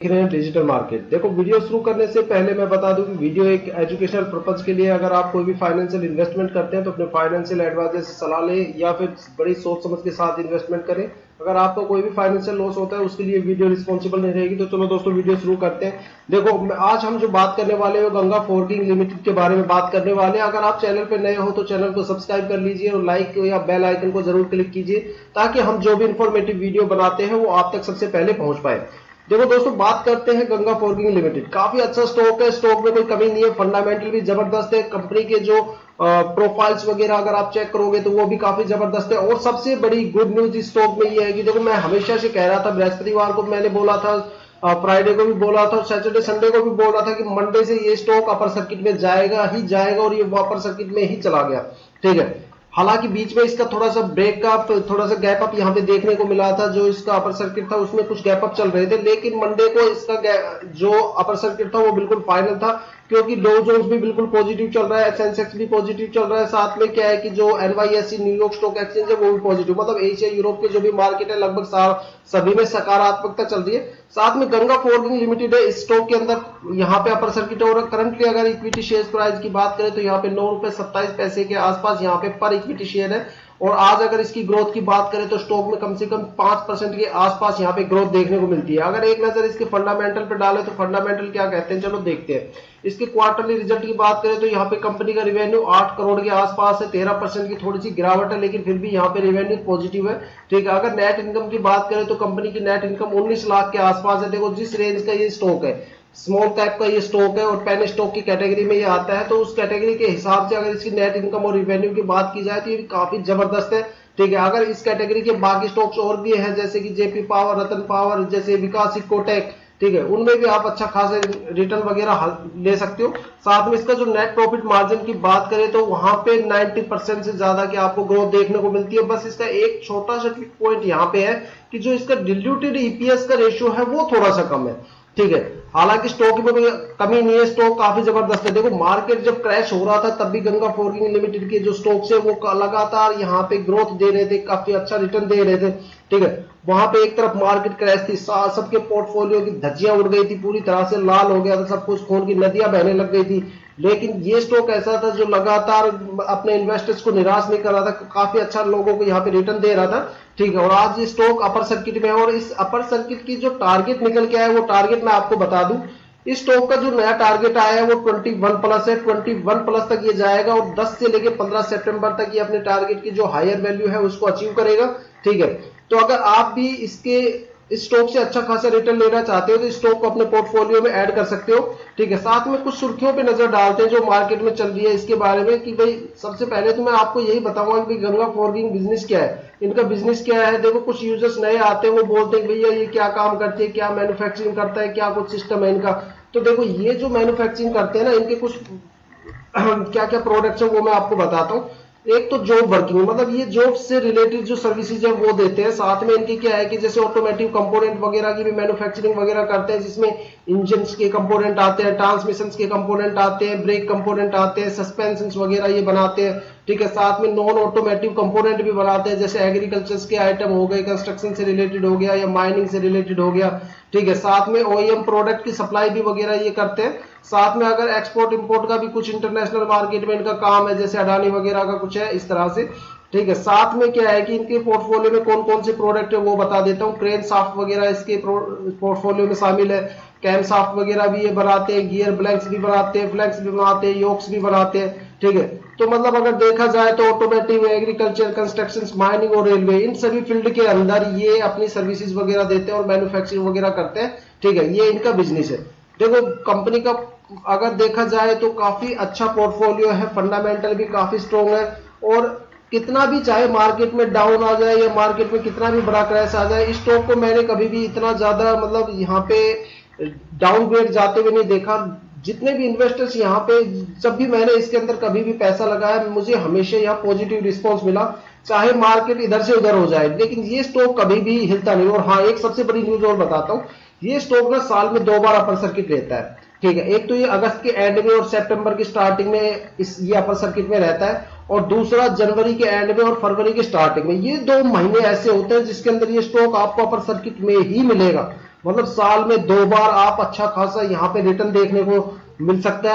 देख रहे हैं डिजिटल मार्केट। देखो, वीडियो शुरू करने से पहले मैं बता दूं कि वीडियो एक एजुकेशनल पर्पज के लिए, अगर आप कोई भी फाइनेंशियल इन्वेस्टमेंट करते हैं तो अपने फाइनेंशियल एडवाइजर से सलाह लें या फिर बड़ी सोच समझ के साथ इन्वेस्टमेंट करें। अगर आपको कोई भी फाइनेंशियल लॉस होता है उसके लिए वीडियो रिस्पॉन्सिबल नहीं रहेगी। तो चलो दोस्तों, वीडियो शुरू करते हैं। देखो, आज हम जो बात करने वाले हैं गंगा फोर्जिंग लिमिटेड के बारे में बात करने वाले हैं। अगर आप चैनल पर नए हो तो चैनल को सब्सक्राइब कर लीजिए और लाइक या बेल आइकन को जरूर क्लिक कीजिए, ताकि हम जो भी इंफॉर्मेटिव वीडियो बनाते हैं वो आप तक सबसे पहले पहुंच पाए। देखो दोस्तों, बात करते हैं गंगा फोर्जिंग लिमिटेड। काफी अच्छा स्टॉक है, स्टॉक में कोई कमी नहीं है, फंडामेंटल भी जबरदस्त है। कंपनी के जो प्रोफाइल्स वगैरह अगर आप चेक करोगे तो वो भी काफी जबरदस्त है। और सबसे बड़ी गुड न्यूज इस स्टॉक में ये है कि देखो, मैं हमेशा से कह रहा था, बृहस्पतिवार को मैंने बोला था, फ्राइडे को भी बोला था, सैटरडे संडे को भी बोल रहा था कि मंडे से ये स्टॉक अपर सर्किट में जाएगा ही जाएगा, और ये अपर सर्किट में ही चला गया। ठीक है, हालांकि बीच में इसका थोड़ा सा ब्रेक का थोड़ा सा गैप अप यहाँ पे देखने को मिला था। जो इसका अपर सर्किट था उसमें कुछ गैप अप चल रहे थे, लेकिन मंडे को इसका जो अपर सर्किट था वो बिल्कुल फाइनल था, क्योंकि डो जोन्स भी बिल्कुल पॉजिटिव चल रहा है, सेंसेक्स भी पॉजिटिव चल रहा है। साथ में क्या है कि जो एनवाईएसई न्यूयॉर्क स्टॉक एक्सचेंज है वो भी पॉजिटिव, मतलब एशिया यूरोप के जो भी मार्केट है लगभग सभी में सकारात्मकता चल रही है। साथ में गंगा फोर्जिंग लिमिटेड है, इस स्टॉक के अंदर यहाँ पे अपर सर्किट है। और करंटली अगर इक्विटी शेयर प्राइस की बात करें तो यहाँ पे 9 रुपए 27 पैसे के आसपास यहाँ पे पर इक्विटी शेयर है। और आज अगर इसकी ग्रोथ की बात करें तो स्टॉक में कम से कम 5% के आसपास यहाँ पे ग्रोथ देखने को मिलती है। अगर एक नजर इसके फंडामेंटल पे डाले तो फंडामेंटल क्या कहते हैं, चलो देखते हैं। इसके क्वार्टरली रिजल्ट की बात करें तो यहाँ पे कंपनी का रिवेन्यू 8 करोड़ के आसपास है, 13% की थोड़ी सी गिरावट है, लेकिन फिर भी यहाँ पे रिवेन्यू पॉजिटिव है। ठीक है, अगर नेट इनकम की बात करें तो कंपनी की नेट इनकम 19 लाख के आसपास है। देखो, जिस रेंज का ये स्टॉक है, स्मॉल कैप का ये स्टॉक है और पेन स्टॉक की कैटेगरी में ये आता है, तो उस कैटेगरी के हिसाब से अगर इसकी नेट इनकम और रिवेन्यू की बात की जाए तो ये भी काफी जबरदस्त है। ठीक है, अगर इस कैटेगरी के बाकी स्टॉक्स और भी हैं, जैसे कि जेपी पावर, रतन पावर, जैसे विकास इकोटेक, ठीक है, उनमें भी आप अच्छा खासा रिटर्न वगैरह ले सकते हो। साथ में इसका जो नेट प्रॉफिट मार्जिन की बात करें तो वहां पे 90% से ज्यादा की आपको ग्रोथ देखने को मिलती है। बस इसका एक छोटा सा ट्रिक पॉइंट यहाँ पे है कि जो इसका डिल्यूटेड ईपीएस का रेशियो है वो थोड़ा सा कम है। ठीक है, हालांकि स्टॉक में कोई कमी नहीं है, स्टॉक काफी जबरदस्त है। देखो, मार्केट जब क्रैश हो रहा था तब भी गंगा फोर्जिंग लिमिटेड के जो स्टॉक्स है वो लगातार यहाँ पे ग्रोथ दे रहे थे, काफी अच्छा रिटर्न दे रहे थे। ठीक है, वहां पे एक तरफ मार्केट क्रैश थी, सबके पोर्टफोलियो की धज्जियां उड़ गई थी, पूरी तरह से लाल हो गया था सब कुछ, खून की नदियां बहने लग गई थी। लेकिन ये स्टॉक ऐसा था जो लगातार अपने इन्वेस्टर्स को निराश नहीं कर रहा था, काफी अच्छा लोगों को यहाँ पे रिटर्न दे रहा था। ठीक है, और आज ये स्टॉक अपर सर्किट में है। और इस अपर सर्किट की जो टारगेट निकल के आया वो टारगेट मैं आपको बता दूं, इस स्टॉक का जो नया टारगेट आया है वो 21 प्लस है, 21 प्लस तक ये जाएगा और 10 से लेकर 15 सितंबर तक ये अपने टारगेट की जो हायर वैल्यू है उसको अचीव करेगा। ठीक है, तो अगर आप भी इस स्टॉक से अच्छा खासा रिटर्न लेना चाहते हो तो इस स्टॉक को अपने पोर्टफोलियो में ऐड कर सकते हो। ठीक है, साथ में कुछ सुर्खियों पे नजर डालते हैं जो मार्केट में चल रही है इसके बारे में, कि भाई सबसे पहले तो मैं आपको यही बताऊंगा कि गंगा फोर्जिंग बिजनेस क्या है, इनका बिजनेस क्या है। देखो, कुछ यूजर्स नए आते हैं, वो बोलते हैं भैया ये क्या काम करते हैं, क्या मैन्युफैक्चरिंग करता है, क्या कुछ सिस्टम है इनका। तो देखो, ये जो मैन्युफैक्चरिंग करते हैं ना, इनके कुछ क्या क्या प्रोडक्ट्स है वो मैं आपको बताता हूँ। एक तो जॉब वर्किंग, मतलब ये जॉब से रिलेटेड जो सर्विसेज है वो देते हैं। साथ में इनकी क्या है कि जैसे ऑटोमेटिव कंपोनेंट वगैरह की भी मैन्युफैक्चरिंग वगैरह करते हैं, जिसमें इंजन के कंपोनेंट आते हैं, ट्रांसमिशन के कंपोनेंट आते हैं, ब्रेक कंपोनेंट आते हैं, सस्पेंशन वगैरह ये बनाते हैं। ठीक है, साथ में नॉन ऑटोमेटिव कंपोनेंट भी बनाते हैं, जैसे एग्रीकल्चर के आइटम हो गए, कंस्ट्रक्शन से रिलेटेड हो गया या माइनिंग से रिलेटेड हो गया। ठीक है, साथ में ओईएम प्रोडक्ट की सप्लाई भी वगैरह ये करते हैं। साथ में अगर एक्सपोर्ट इंपोर्ट का भी कुछ इंटरनेशनल मार्केट में इनका काम है, जैसे अडानी वगैरह का कुछ है इस तरह से। ठीक है, साथ में क्या है कि इनके पोर्टफोलियो में कौन कौन से प्रोडक्ट है वो बता देता हूँ। क्रेन साफ्ट वगैरह इसके पोर्टफोलियो में शामिल है, कैम साफ्ट वगैरह भी ये बनाते हैं, गियर ब्लैंक्स भी बनाते हैं, फ्लैक्स भी बनाते हैं, योक्स भी बनाते हैं। ठीक है, तो मतलब अगर देखा जाए तो ऑटोमेटिव, एग्रीकल्चर, कंस्ट्रक्शन, माइनिंग और रेलवे, इन सभी फील्ड के अंदर ये अपनी सर्विसेज वगैरह देते हैं और मैन्युफैक्चरिंग वगैरह करते हैं। ठीक है, ये इनका बिजनेस है। देखो, कंपनी का अगर देखा जाए तो काफी अच्छा पोर्टफोलियो है, फंडामेंटल भी काफी स्ट्रॉन्ग है। और कितना भी चाहे मार्केट में डाउन आ जाए या मार्केट में कितना भी बड़ा क्रैश आ जाए, इस स्टॉक को मैंने कभी भी इतना ज्यादा मतलब यहाँ पे डाउनग्रेड जाते हुए नहीं देखा। जितने भी इन्वेस्टर्स यहाँ पे, जब भी मैंने इसके अंदर कभी भी पैसा लगाया, मुझे हमेशा यहाँ पॉजिटिव रिस्पॉन्स मिला, चाहे मार्केट इधर से उधर हो जाए, लेकिन ये स्टॉक कभी भी हिलता नहीं। और हाँ, एक सबसे बड़ी न्यूज और बताता हूँ, ये स्टॉक ना साल में 2 बार अपर सर्किट लेता है। ठीक है, एक तो ये अगस्त के एंड में और सितंबर की स्टार्टिंग में ये अपर सर्किट में रहता है, और दूसरा जनवरी के एंड में और फरवरी के स्टार्टिंग में। ये 2 महीने ऐसे होते हैं जिसके अंदर ये स्टॉक आपको अपर सर्किट में ही मिलेगा। मतलब साल में 2 बार आप अच्छा खासा यहाँ पे रिटर्न देखने को मिल सकता है।